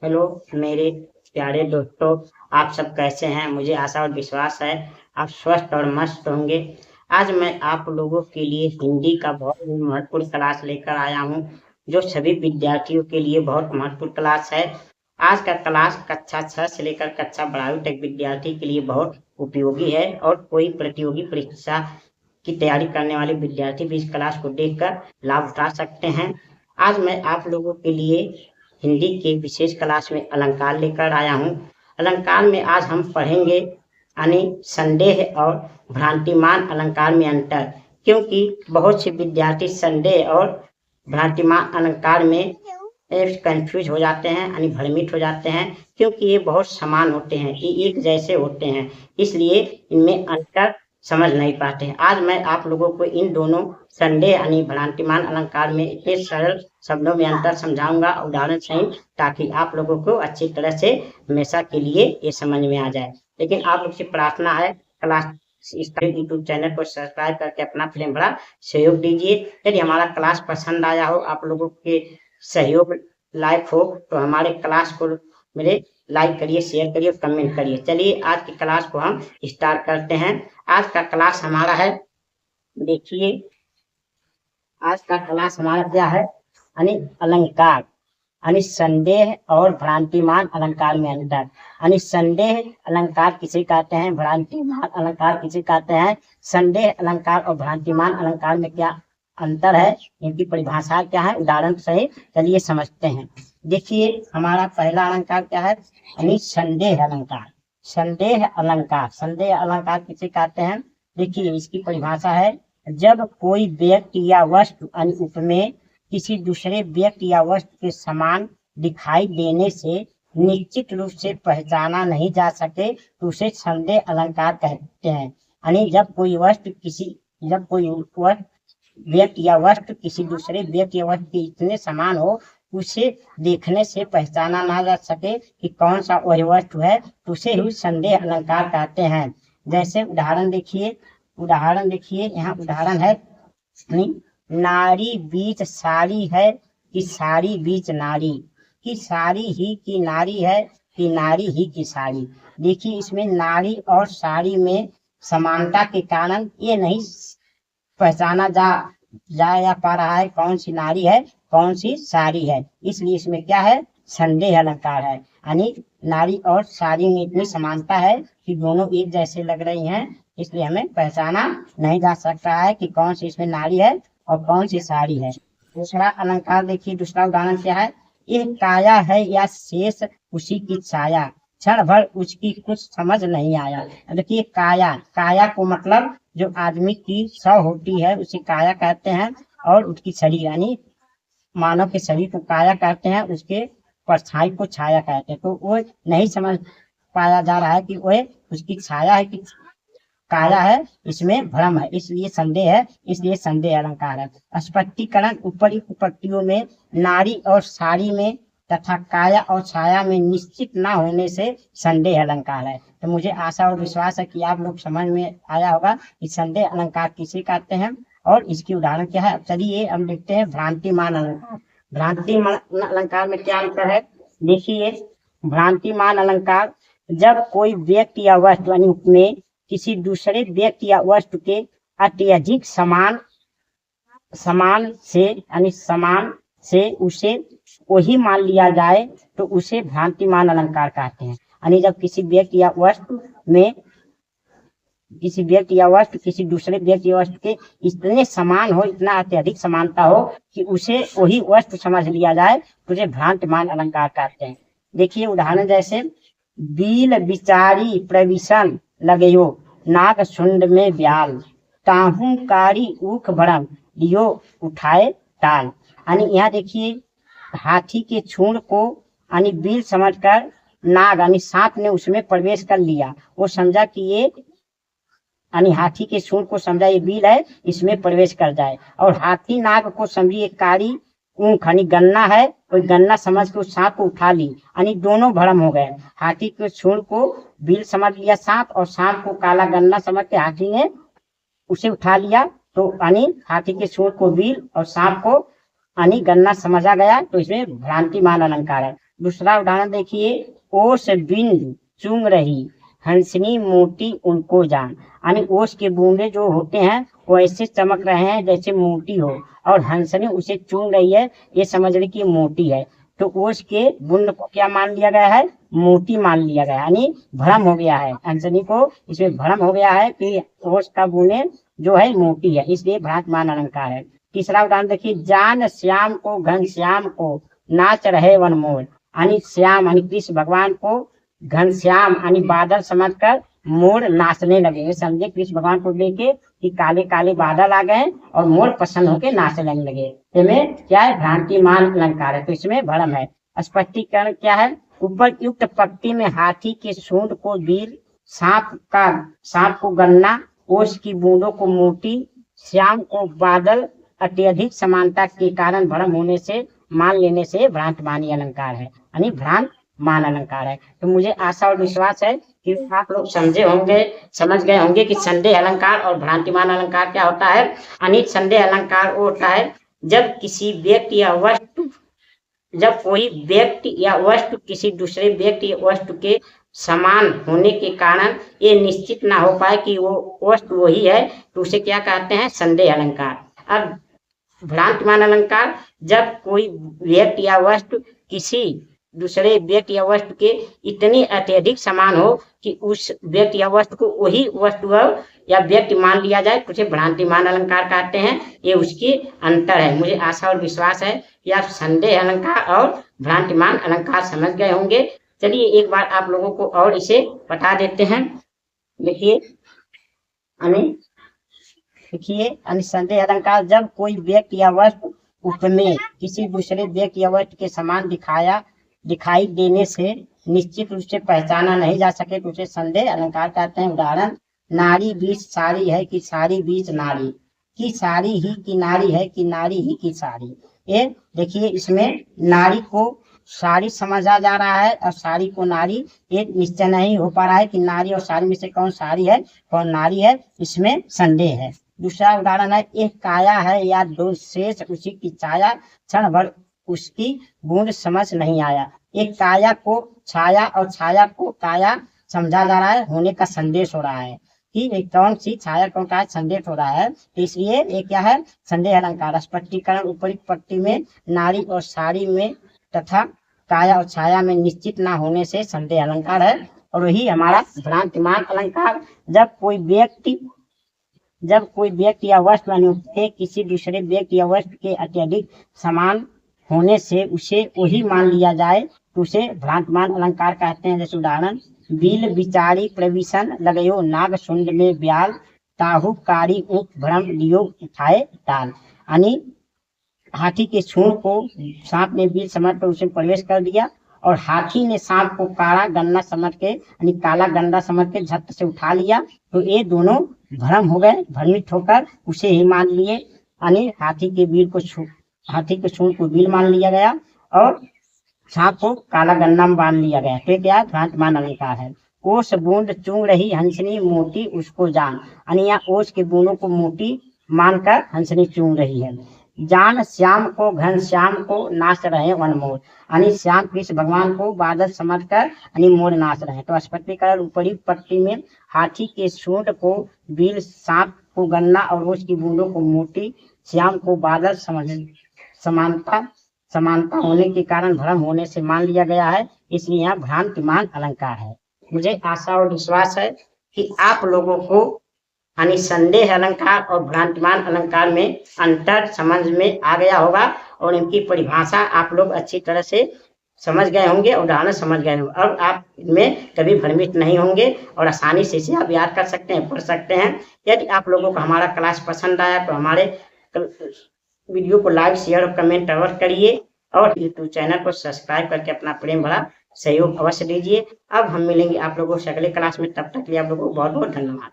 Hello मेरे प्यारे दोस्तों, आप सब कैसे हैं? मुझे आशा और विश्वास है आप स्वस्थ और मस्त होंगे। आज मैं आप लोगों के लिए हिंदी का बहुत ही महत्वपूर्ण क्लास लेकर आया हूँ, जो सभी विद्यार्थियों के लिए बहुत महत्वपूर्ण क्लास है। आज का क्लास कक्षा 6 से लेकर कक्षा 12वीं तक विद्यार्थी के लिए बहुत उपयोगी है और कोई प्रतियोगी परीक्षा की तैयारी करने वाले विद्यार्थी भी इस क्लास को देखकर लाभ उठा सकते हैं। आज मैं आप लोगों के लिए हिंदी के विशेष क्लास में अलंकार लेकर आया हूँ। अलंकार में आज हम पढ़ेंगे यानी संदेह और भ्रांतिमान अलंकार में अंतर, क्योंकि बहुत से विद्यार्थी संदेह और भ्रांतिमान अलंकार में कंफ्यूज हो जाते हैं यानी भ्रमित हो जाते हैं, क्योंकि ये बहुत समान होते हैं, ये एक जैसे होते हैं, इसलिए इनमें अंतर समझ नहीं पाते हैं। आज मैं आप लोगों को इन दोनों संदेह यानी भ्रांतिमान अलंकार में इतने सरल शब्दों में अंतर समझाऊंगा उदाहरण सहित, ताकि आप लोगों को अच्छी तरह से हमेशा के लिए ये समझ में आ जाए। लेकिन आप लोग से प्रार्थना है, क्लास इस यूट्यूब चैनल को सब्सक्राइब करके अपना प्रेम भरा सहयोग दीजिए। यदि हमारा क्लास पसंद आया हो, आप लोगों के सहयोग लायक हो, तो हमारे क्लास को मेरे लाइक करिए, शेयर करिए, कमेंट करिए। चलिए आज की क्लास को हम स्टार्ट करते हैं। आज का क्लास हमारा है, देखिए आज का क्लास हमारा क्या है, यानी अलंकार यानी संदेह और भ्रांतिमान अलंकार में अंतर। यानी संदेह अलंकार किसे कहते हैं, भ्रांतिमान अलंकार किसे कहते हैं। संदेह अलंकार और भ्रांतिमान अलंकार में क्या अंतर है, इनकी परिभाषा क्या है, उदाहरण सहित चलिए समझते हैं। देखिए हमारा पहला अलंकार क्या है, यानी संदेह अलंकार। संदेह अलंकार, संदेह अलंकार किसे कहते हैं, देखिए इसकी परिभाषा है, जब कोई व्यक्ति या वस्तु अन्य उपमेय किसी दूसरे व्यक्ति या वस्तु के समान दिखाई देने से निश्चित रूप से पहचाना नहीं जा सके तो उसे संदेह अलंकार कहते हैं। यानी जब कोई व्यक्ति या वस्तु किसी दूसरे व्यक्ति या वस्तु के इतने समान हो, उसे देखने से पहचाना ना जा सके कि कौन सा वही वस्तु है, तो उसे ही संदेह अलंकार कहते हैं। जैसे उदाहरण देखिए, यहाँ उदाहरण है, नारी बीच साड़ी है कि साड़ी बीच नारी, कि साड़ी ही की नारी है कि नारी ही की साड़ी। देखिए इसमें नारी और साड़ी में समानता के कारण ये नहीं पहचाना जा पा रहा है कौन सी नारी है कौन सी साड़ी है, इसलिए इसमें क्या है, संदेह अलंकार है। यानी नारी और साड़ी में इतनी समानता है कि दोनों एक जैसे लग रही हैं, इसलिए हमें पहचाना नहीं जा सकता है कि कौन सी इसमें नारी है और कौन सी साड़ी है। दूसरा अलंकार देखिए, दूसरा उदाहरण क्या है, ये काया है या शेष उसी की छाया, क्षण भर उसकी कुछ समझ नहीं आया। देखिए काया, काया को मतलब जो आदमी की सौ होती है उसे काया कहते हैं, और उसकी शरीर यानी मानव के शरीर को काया कहते हैं, उसके परछाई को छाया कहते हैं। तो वो नहीं समझ पाया जा रहा है कि वह उसकी छाया है कि काया है, इसमें भ्रम है, इसलिए संदेह है, इसलिए संदेह अलंकार है। स्पष्टीकरण, उपयुक्त पंक्तियों में नारी और साड़ी में तथा काया और छाया में निश्चित न होने से संदेह अलंकार है। तो मुझे आशा और विश्वास है कि आप लोग समझ में आया होगा कि संदेह अलंकार किसे कहते हैं और इसकी उदाहरण क्या है। चलिए हम देखते हैं भ्रांतिमान अलंकार। भ्रांतिमान अलंकार में क्या अंतर है, देखिए भ्रांतिमान अलंकार, जब कोई व्यक्ति या वस्तु में किसी दूसरे व्यक्ति या वस्तु के अत्यधिक समान से उसे वही मान लिया जाए तो उसे भ्रांतिमान अलंकार कहते हैं। यानी जब किसी व्यक्ति या वस्तु किसी दूसरे व्यक्ति या वस्तु के इतने समान हो, इतना अत्यधिक समानता हो कि उसे वही वस्तु समझ लिया जाए तो उसे भ्रांतिमान अलंकार कहते हैं। देखिए उदाहरण जैसे, बील बिचारी प्रविशन लगयो नाग सुंड में ब्याल, ताहू कारी ऊख भरम लियो उठाए टाल। यानी यहाँ देखिए हाथी के छूंड को यानी बील समझकर नाग यानी सांप ने उसमें प्रवेश कर लिया, वो समझा कि ये यानी हाथी के सूंड को समझा ये बील है, इसमें प्रवेश कर जाए, और हाथी नाग को समझी एक कारी ऊख यानी गन्ना है, कोई गन्ना समझ के उस सांप को उठा ली, यानी दोनों भ्रम हो गए। हाथी के सूंड को बील समझ लिया सांप, और सांप को काला गन्ना समझ के हाथी ने उसे उठा लिया, तो यानी हाथी के सूंड को बील और सांप को यानी गन्ना समझा गया, तो इसमें भ्रांतिमान अलंकार है। दूसरा उदाहरण देखिए, ओस बिंदु चुंग रही हंसनी मोती उनको जान। यानी ओस के बूंदे जो होते हैं वो ऐसे चमक रहे हैं जैसे मोती हो, और हंसनी उसे चूम रही है, ये समझ रही कि मोती है। तो ओस के बूंद को क्या मान लिया गया है, मोती मान लिया गया, यानी भ्रम हो गया है, हंसनी को इसमें भ्रम हो गया है कि ओस का बूंदे जो है मोती है, इसलिए भ्रांतिमान अलंकार है। तीसरा उदाहरण देखिए, जान श्याम को घनश्याम को नाच रहे वनमोर। यानी श्याम यानी कृष्ण भगवान को घनश्याम यानी बादल समझकर मोर नाचने लगे। समझे कृष्ण भगवान को लेके कि काले काले बादल आ गए और मोर प्रसन्न होकर नाचने लगे। इसमें क्या है, भ्रांतिमान अलंकार है, तो इसमें भ्रम है। स्पष्टीकरण क्या है, उपयुक्त पंक्ति में हाथी के सूंड को बीर, सांप को गन्ना, ओस की बूंदों को मोती, श्याम को बादल अत्यधिक समानता के कारण भ्रम होने से मान लेने से भ्रांतिमानी अलंकार है, यानी भ्रांत मान अलंकार है। तो मुझे आशा और विश्वास है कि आप लोग समझ गए होंगे कि संदेह अलंकार और भ्रांतिमान अलंकार क्या होता है। यानी संदेह अलंकार वो होता है जब किसी व्यक्ति या वस्तु, जब कोई व्यक्ति या वस्तु किसी दूसरे व्यक्ति या वस्तु के समान होने के कारण ये निश्चित ना हो पाए कि वो वस्तु वही है, तो उसे क्या कहते हैं, संदेह अलंकार। अब भ्रांतिमान अलंकार, जब कोई व्यक्ति या वस्तु किसी दूसरे व्यक्ति या वस्तु के इतनी अत्यधिक समान हो कि उस व्यक्ति या वस्तु को वही वस्तु या व्यक्ति मान लिया जाए, तो उसे भ्रांतिमान अलंकार कहते हैं। ये उसकी अंतर है। मुझे आशा और विश्वास है कि आप संदेह अलंकार और भ्रांतिमान अलंकार समझ गए होंगे। चलिए एक बार आप लोगों को और इसे बता देते हैं। देखिए संदेह अलंकार, जब कोई व्यक्ति या वस्तु उपमेय किसी दूसरे व्यक्ति या वस्तु के समान दिखाई देने से निश्चित रूप से पहचाना नहीं जा सके, तो उसे संदेह अलंकार कहते हैं। उदाहरण, नारी बीच साड़ी है कि साड़ी बीच नारी, कि साड़ी ही की नारी है कि नारी ही की साड़ी। ये देखिए, इसमें नारी को साड़ी समझा जा रहा है और साड़ी को नारी, ये निश्चय नहीं हो पा रहा है कि नारी और साड़ी में से कौन साड़ी है कौन नारी है, इसमें संदेह है। दूसरा उदाहरण है, एक काया है या दो शेष उसी की छाया, क्षण भर उसकी बूंद समझ नहीं आया। एक काया को छाया और छाया को काया समझा जा रहा है, होने का संदेश हो रहा है कि एक कौन सी छाया कौन का संदेश हो रहा है, तो इसलिए ये क्या है, संदेह अलंकार। स्पष्टीकरण, उपयुक्त पंक्ति में नारी और साड़ी में तथा काया और छाया में निश्चित ना होने से संदेह अलंकार है, और वही हमारा भ्रांतिमान अलंकार। जब कोई व्यक्ति या वस्तु के किसी दूसरे व्यक्ति या वस्तु के अत्यधिक समान होने से उसे वही मान लिया जाए, तो उसे भ्रांतिमान अलंकार कहते हैं। जैसे उदाहरण, बिल बिचारी प्रविशन लगयो नाग सुंड में ब्याल, ताहु कारी ऊख भ्रम लियो उठाए टाल। यानी हाथी के सूंड को सांप ने बिल समझ कर उसे प्रवेश कर दिया, और हाथी ने सांप को काला गन्ना समझ के यानी काला गंदा समझ के झट से उठा लिया, तो ये दोनों भ्रम हो गए, भ्रमित होकर उसे ही मान लिए, यानी हाथी के सूंड को बिल मान लिया गया और सांप को काला गन्ना मान लिया गया। तो क्या भ्रांतिमान अलंकार है। ओस बूंद चूंग रही हंसनी मोती उसको जान, यानी यहाँ ओस के बूंदों को मोती मानकर हंसनी चूंग रही है। जान श्याम को घनश्याम को नाच रहे वनमोर, यानी श्याम कृष्ण भगवान को बादल समझकर यानी मोर नाच रहे हैं। तो स्पष्टीकरण, ऊपरी पंक्ति में हाथी के सूंड को बिल, सांप को गन्ना और ओस की बूंदों को मोती, श्याम को बादल समानता होने के कारण भ्रम होने से मान लिया गया है, इसलिए यहाँ भ्रांतिमान अलंकार है। मुझे आशा और विश्वास है कि आप लोगों को यानी संदेह अलंकार और भ्रांतिमान अलंकार में अंतर समझ में आ गया होगा, और इनकी परिभाषा आप लोग अच्छी तरह से समझ गए होंगे, उदाहरण समझ गए होंगे, और आप इनमें कभी भ्रमित नहीं होंगे और आसानी से इसे आप याद कर सकते हैं, पढ़ सकते हैं। यदि आप लोगों को हमारा क्लास पसंद आया तो हमारे वीडियो को लाइक, शेयर और कमेंट अवश्य करिए, और यूट्यूब चैनल को सब्सक्राइब करके अपना प्रेम भरा सहयोग अवश्य दीजिए। अब हम मिलेंगे आप लोगों से अगले क्लास में, तब तक के लिए आप लोगों को बहुत बहुत धन्यवाद।